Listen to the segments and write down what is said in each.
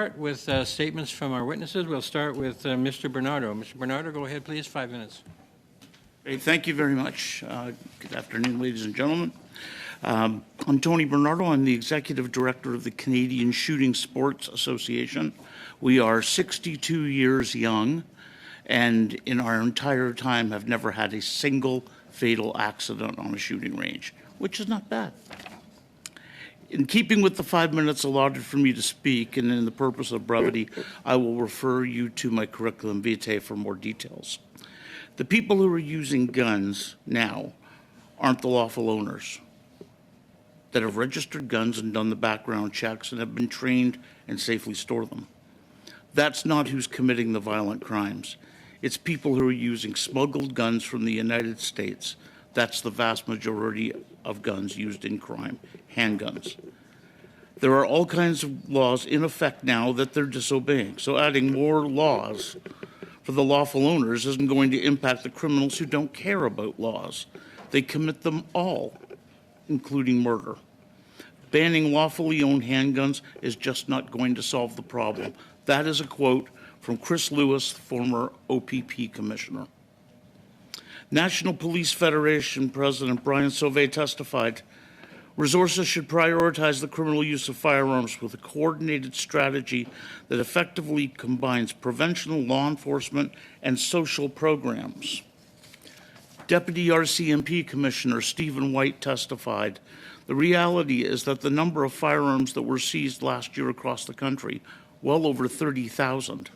start with statements from our witnesses. We'll start with Mr. Bernardo. Mr. Bernardo, go ahead, please. 5 minutes. Hey, thank you very much. Good afternoon, ladies and gentlemen. I'm Tony Bernardo. I'm the Executive Director of the Canadian Shooting Sports Association. We are 62 years young, and in our entire time have never had a single fatal accident on a shooting range, which is not bad. In keeping with the 5 minutes allotted for me to speak, and in the purpose of brevity, I will refer you to my curriculum vitae for more details. The people who are using guns now aren't the lawful owners that have registered guns and done the background checks and have been trained and safely store them. That's not who's committing the violent crimes. It's people who are using smuggled guns from the United States. That's the vast majority of guns used in crime, handguns. There are all kinds of laws in effect now that they're disobeying. So adding more laws for the lawful owners isn't going to impact the criminals who don't care about laws. They commit them all, including murder. Banning lawfully owned handguns is just not going to solve the problem. That is a quote from Chris Lewis, former OPP commissioner. National Police Federation President Brian Sauvé testified, resources should prioritize the criminal use of firearms with a coordinated strategy that effectively combines prevention, law enforcement, and social programs. Deputy RCMP Commissioner Stephen White testified, the reality is that the number of firearms that were seized last year across the country, well over 30,000.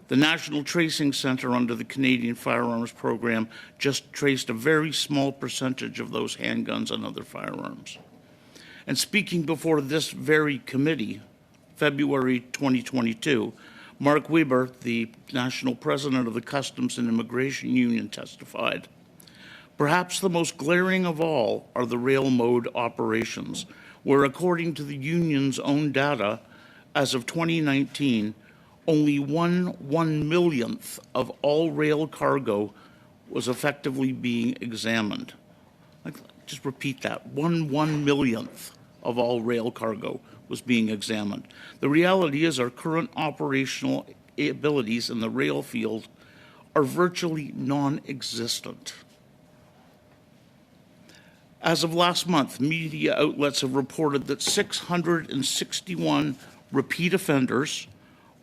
The National Tracing Center under the Canadian Firearms Program just traced a very small percentage of those handguns and other firearms. And speaking before this very committee, February 2022, Mark Weber, the national president of the Customs and Immigration Union, testified, perhaps the most glaring of all are the rail mode operations, where according to the union's own data, as of 2019, only one millionth of all rail cargo was effectively being examined. Just repeat that, one millionth of all rail cargo was being examined. The reality is our current operational abilities in the rail field are virtually non-existent. As of last month, media outlets have reported that 661 repeat offenders,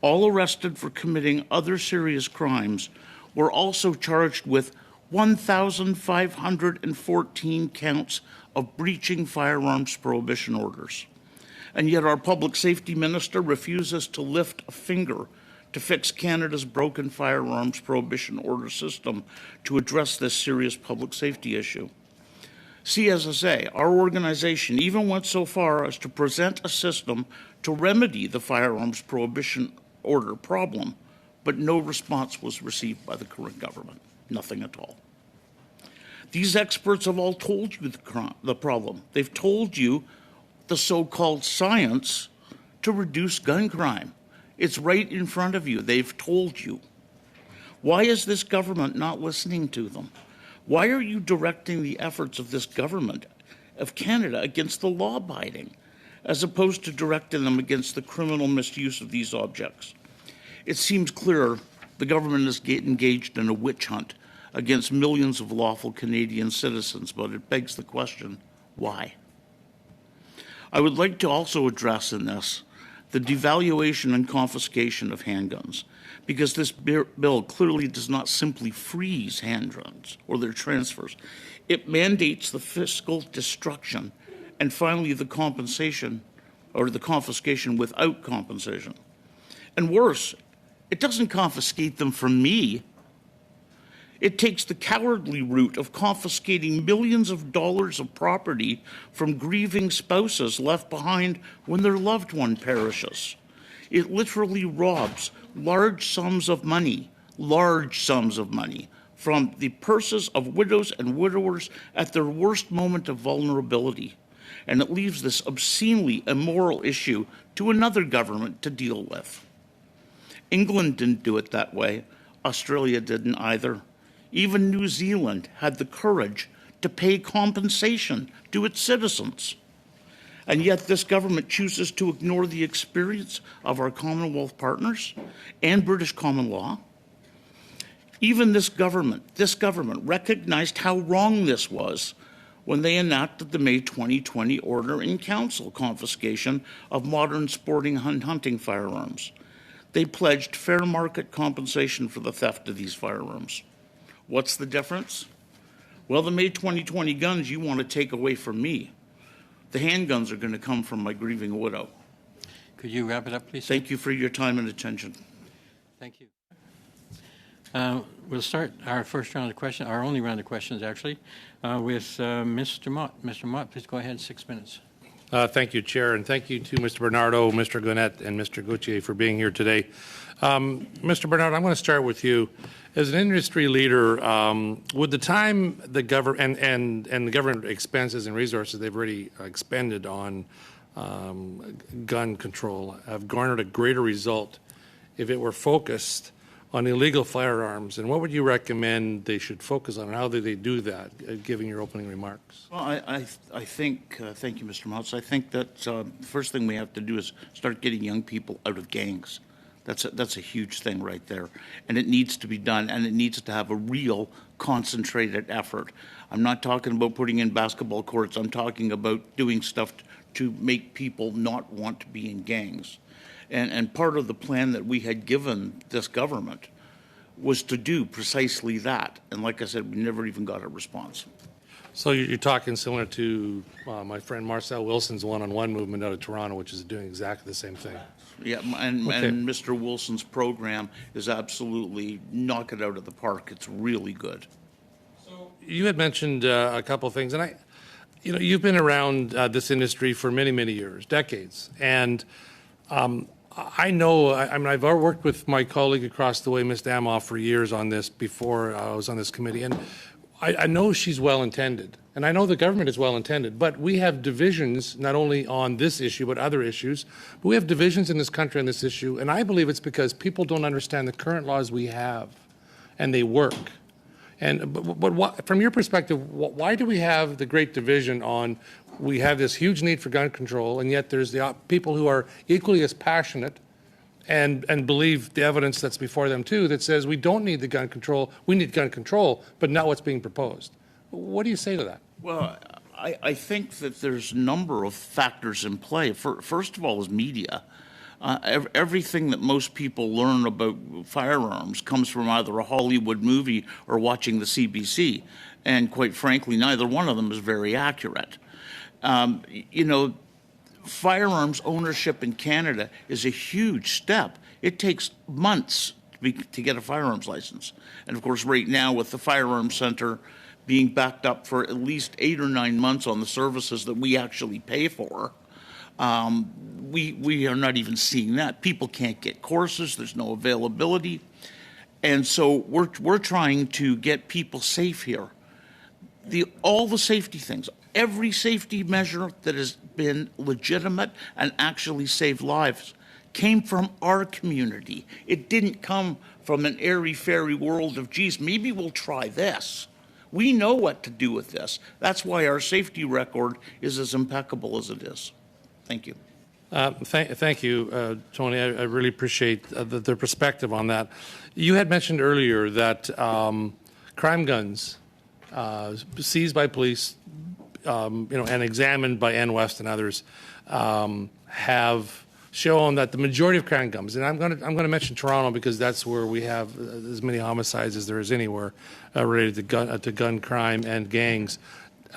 all arrested for committing other serious crimes, were also charged with 1,514 counts of breaching firearms prohibition orders. And yet our public safety minister refuses to lift a finger to fix Canada's broken firearms prohibition order system to address this serious public safety issue. CSSA, our organization, even went so far as to present a system to remedy the firearms prohibition order problem, but no response was received by the current government, nothing at all. These experts have all told you the problem. They've told you the so-called science to reduce gun crime. It's right in front of you. They've told you. Why is this government not listening to them? Why are you directing the efforts of this government of Canada against the law-abiding, as opposed to directing them against the criminal misuse of these objects? It seems clear the government is engaged in a witch hunt against millions of lawful Canadian citizens, but it begs the question, why? I would like to also address in this the devaluation and confiscation of handguns, because this bill clearly does not simply freeze handguns or their transfers. It mandates the fiscal destruction and finally the compensation or the confiscation without compensation. And worse, it doesn't confiscate them from me. It takes the cowardly route of confiscating millions of dollars of property from grieving spouses left behind when their loved one perishes. It literally robs large sums of money from the purses of widows and widowers at their worst moment of vulnerability. And it leaves this obscenely immoral issue to another government to deal with. England didn't do it that way. Australia didn't either. Even New Zealand had the courage to pay compensation to its citizens. And yet this government chooses to ignore the experience of our Commonwealth partners and British common law. Even this government recognized how wrong this was when they enacted the May 2020 order in council confiscation of modern sporting and hunting firearms. They pledged fair market compensation for the theft of these firearms. What's the difference? Well, the May 2020 guns you want to take away from me. The handguns are going to come from my grieving widow. Could you wrap it up, please? Thank you for your time and attention. Thank you. We'll start our first round of questions, our only round of questions, actually, with Mr. Mott. Mr. Mott, please go ahead, 6 minutes. Thank you, Chair, and thank you to Mr. Bernardo, Mr. Gwinnett, and Mr. Gauthier for being here today. Mr. Bernardo, I'm going to start with you. As an industry leader, would the time the government and the government expenses and resources they've already expended on gun control have garnered a greater result if it were focused on illegal firearms, and what would you recommend they should focus on, and how do they do that, given your opening remarks? Well, I think, thank you, Mr. Motz. I think that the first thing we have to do is start getting young people out of gangs. That's a huge thing right there, and it needs to be done, and it needs to have a real concentrated effort. I'm not talking about putting in basketball courts. I'm talking about doing stuff to make people not want to be in gangs. And part of the plan that we had given this government was to do precisely that. And like I said, we never even got a response. So you're talking similar to my friend Marcel Wilson's one-on-one movement out of Toronto, which is doing exactly the same thing. Yeah, and Mr. Wilson's program is absolutely knock it out of the park. It's really good. So you had mentioned a couple of things, and you've been around this industry for many, many years, decades, and I know, I've worked with my colleague across the way, Ms. Damoff, for years on this before I was on this committee, and I know she's well-intended, and I know the government is well-intended, but we have divisions not only on this issue but other issues. But we have divisions in this country on this issue, and I believe it's because people don't understand the current laws we have, and they work. But what, from your perspective, why do we have the great division on we have this huge need for gun control, and yet there's the people who are equally as passionate and believe the evidence that's before them too that says we don't need the gun control, we need gun control, but not what's being proposed. What do you say to that? Well, I think that there's a number of factors in play. First of all is media. Everything that most people learn about firearms comes from either a Hollywood movie or watching the CBC. And quite frankly, neither one of them is very accurate. Firearms ownership in Canada is a huge step. It takes months to get a firearms license. And of course, right now with the Firearms Center being backed up for at least 8 or 9 months on the services that we actually pay for, we are not even seeing that. People can't get courses. There's no availability. And so we're trying to get people safe here. All the safety things, every safety measure that has been legitimate and actually saved lives came from our community. It didn't come from an airy-fairy world of, geez, maybe we'll try this. We know what to do with this. That's why our safety record is as impeccable as it is. Thank you. Thank you, Tony. I really appreciate the perspective on that. You had mentioned earlier that crime guns seized by police, and examined by NWest and others, have shown that the majority of crime guns, and I'm going to mention Toronto because that's where we have as many homicides as there is anywhere related to gun crime and gangs.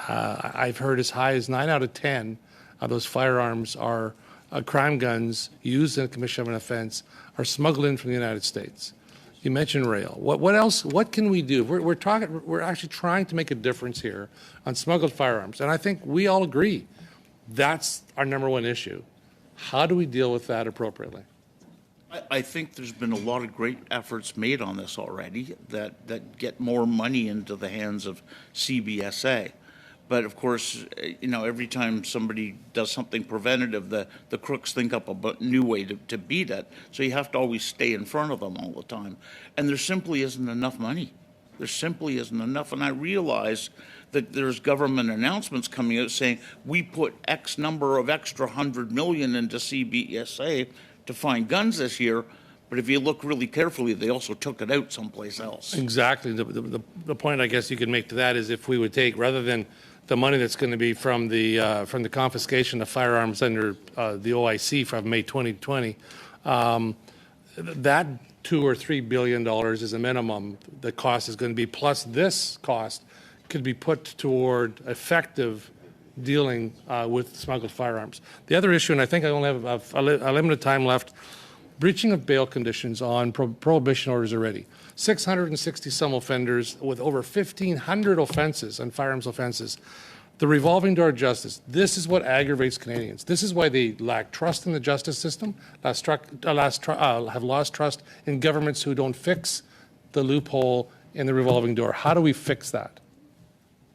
I've heard as high as 9 out of 10 of those firearms are crime guns used in the commission of an offense are smuggled in from the United States. You mentioned rail. What else? What can we do? We're actually trying to make a difference here on smuggled firearms, and I think we all agree that's our number one issue. How do we deal with that appropriately? I think there's been a lot of great efforts made on this already that get more money into the hands of CBSA. But of course, every time somebody does something preventative, the crooks think up a new way to beat it. So you have to always stay in front of them all the time. And there simply isn't enough money. There simply isn't enough. And I realize that there's government announcements coming out saying we put X number of extra 100 million into CBSA to find guns this year. But if you look really carefully, they also took it out someplace else. Exactly. The point I guess you could make to that is if we would take, rather than the money that's going to be from the confiscation of firearms under the OIC from May 2020, that $2 or $3 billion is a minimum. The cost is going to be, plus this cost could be put toward effective dealing with smuggled firearms. The other issue, and I think I only have a limited time left, breaching of bail conditions on prohibition orders already. 660 some offenders with over 1,500 offenses and firearms offenses. The revolving door of justice, this is what aggravates Canadians. This is why they lack trust in the justice system, have lost trust in governments who don't fix the loophole in the revolving door. How do we fix that?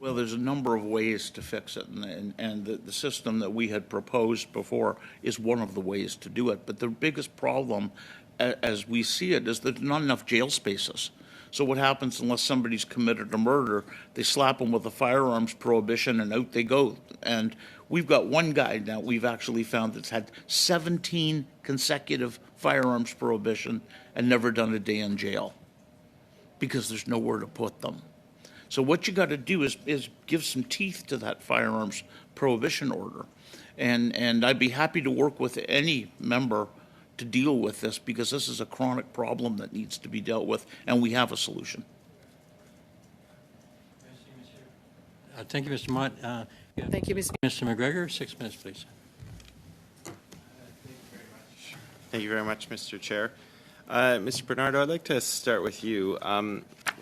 Well, there's a number of ways to fix it, and the system that we had proposed before is one of the ways to do it. But the biggest problem, as we see it, is there's not enough jail spaces. So what happens unless somebody's committed a murder, they slap them with a firearms prohibition and out they go. And we've got one guy now we've actually found that's had 17 consecutive firearms prohibition and never done a day in jail because there's nowhere to put them. So what you got to do is give some teeth to that firearms prohibition order. And I'd be happy to work with any member to deal with this because this is a chronic problem that needs to be dealt with, and we have a solution. Thank you, Mr. Mott. Thank you, Mr. Mr. McGregor, 6 minutes, please. Thank you very much, Mr. Chair. Mr. Bernardo, I'd like to start with you.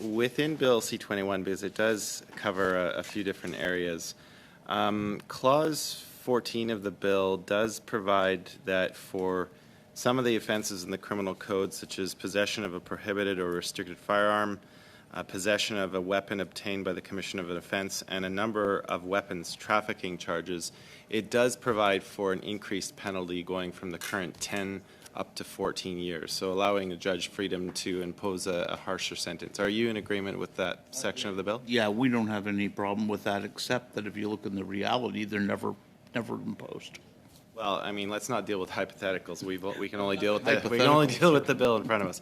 Within Bill C-21, because it does cover a few different areas, Clause 14 of the bill does provide that for some of the offenses in the criminal code, such as possession of a prohibited or restricted firearm, possession of a weapon obtained by the commission of an offense, and a number of weapons trafficking charges, it does provide for an increased penalty going from the current 10 up to 14 years, so allowing a judge freedom to impose a harsher sentence. Are you in agreement with that section of the bill? Yeah, we don't have any problem with that, except that if you look in the reality, they're never imposed. Well, I mean, let's not deal with hypotheticals. We can only deal with the bill in front of us.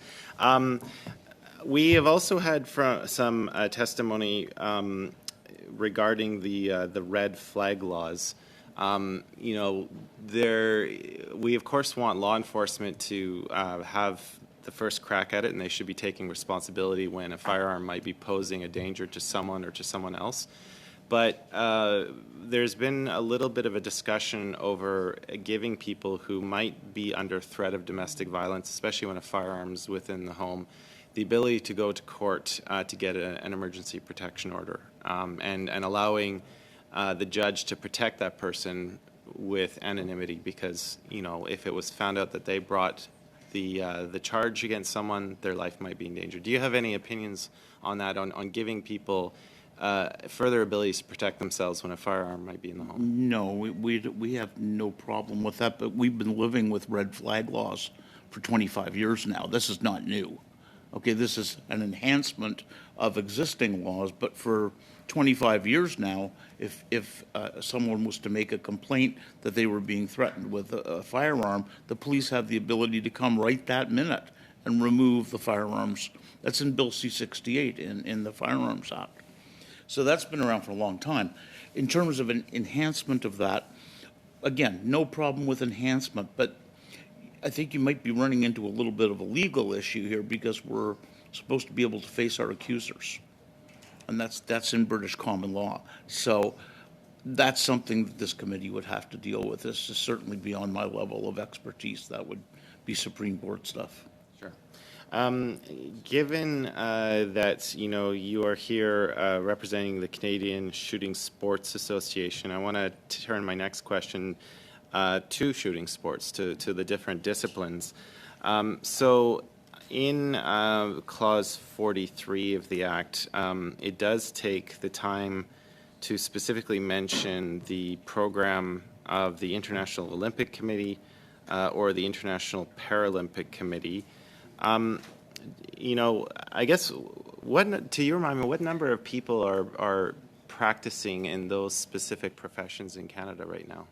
We have also had some testimony regarding the red flag laws. You know, we of course want law enforcement to have the first crack at it, and they should be taking responsibility when a firearm might be posing a danger to someone or to someone else. But there's been a little bit of a discussion over giving people who might be under threat of domestic violence, especially when a firearm's within the home, the ability to go to court to get an emergency protection order, and allowing the judge to protect that person with anonymity, because, you know, if it was found out that they brought the charge against someone, their life might be in danger. Do you have any opinions on that, on giving people further abilities to protect themselves when a firearm might be in the home? No, we have no problem with that, but we've been living with red flag laws for 25 years now. This is not new. Okay, this is an enhancement of existing laws, but for 25 years now, if someone was to make a complaint that they were being threatened with a firearm, the police have the ability to come right that minute and remove the firearms. That's in Bill C-68 in the Firearms Act. So that's been around for a long time. In terms of an enhancement of that, again, no problem with enhancement, but I think you might be running into a little bit of a legal issue here because we're supposed to be able to face our accusers. And that's in British common law. So that's something that this committee would have to deal with. This is certainly beyond my level of expertise. That would be Supreme Court stuff. Sure. Given that, you know, you are here representing the Canadian Shooting Sports Association, I want to turn my next question to shooting sports, to the different disciplines. So in Clause 43 of the Act, it does take the time to specifically mention the program of the International Olympic Committee or the International Paralympic Committee. you know, I guess, to your mind, what number of people are practicing in those specific professions in Canada right now,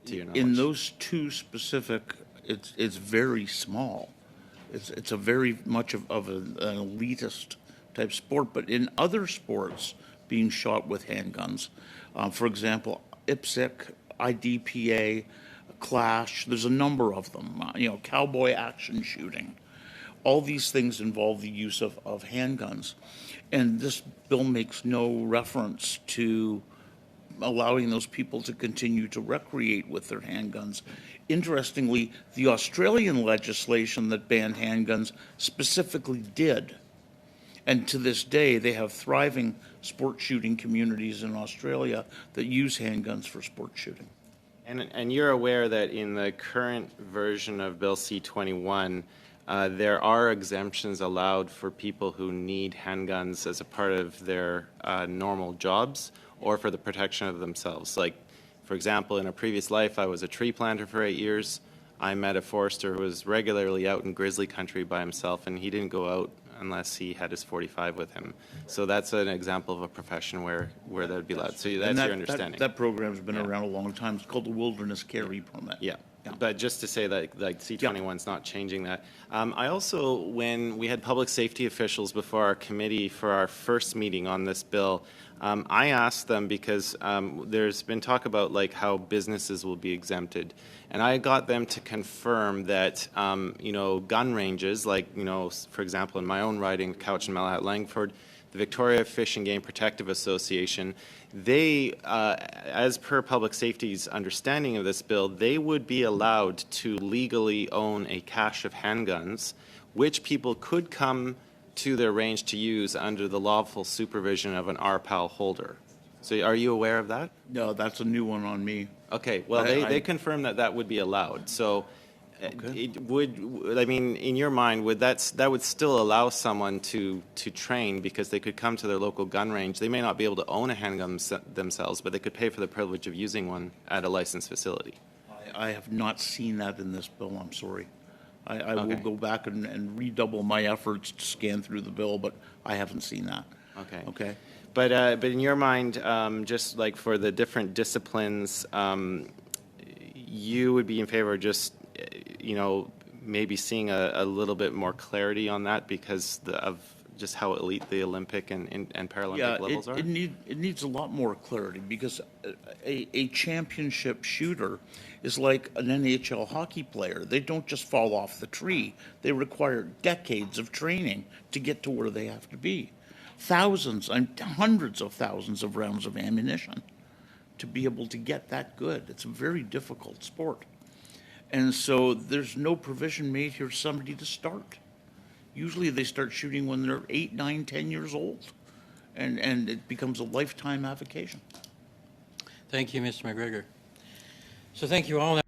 to your knowledge? In those two specific, it's very small. It's a very much of an elitist type sport. But in other sports being shot with handguns, for example, IPSC, IDPA, Clash, there's a number of them, cowboy action shooting. All these things involve the use of handguns. And this bill makes no reference to allowing those people to continue to recreate with their handguns. Interestingly, the Australian legislation that banned handguns specifically did. And to this day, they have thriving sport shooting communities in Australia that use handguns for sport shooting. And you're aware that in the current version of Bill C-21, there are exemptions allowed for people who need handguns as a part of their normal jobs or for the protection of themselves. Like, for example, in a previous life, I was a tree planter for 8 years. I met a forester who was regularly out in grizzly country by himself, and he didn't go out unless he had his .45 with him. So that's an example of a profession where that would be allowed. So that's your understanding. That program's been around a long time. It's called the Wilderness Carry Permit. Yeah. But just to say that like C-21's not changing that. I also, when we had public safety officials before our committee for our first meeting on this bill, I asked them because there's been talk about like how businesses will be exempted. And I got them to confirm that, gun ranges, like, for example, in my own riding, Couch and Malahat Langford, the Victoria Fish and Game Protective Association, they, as per public safety's understanding of this bill, they would be allowed to legally own a cache of handguns, which people could come to their range to use under the lawful supervision of an RPAL holder. So are you aware of that? No, that's a new one on me. Okay, well, they confirmed that would be allowed. So it would, I mean, in your mind, that would still allow someone to train because they could come to their local gun range. They may not be able to own a handgun themselves, but they could pay for the privilege of using one at a licensed facility. I have not seen that in this bill, I'm sorry. I will go back and redouble my efforts to scan through the bill, but I haven't seen that. Okay. Okay. But in your mind, just like for the different disciplines, you would be in favor of just, maybe seeing a little bit more clarity on that because of just how elite the Olympic and Paralympic levels are? It needs a lot more clarity because a championship shooter is like an NHL hockey player. They don't just fall off the tree. They require decades of training to get to where they have to be. Thousands and hundreds of thousands of rounds of ammunition to be able to get that good. It's a very difficult sport. And so there's no provision made here for somebody to start. Usually they start shooting when they're 8, 9, 10 years old, and it becomes a lifetime avocation. Thank you, Mr. McGregor. So thank you all.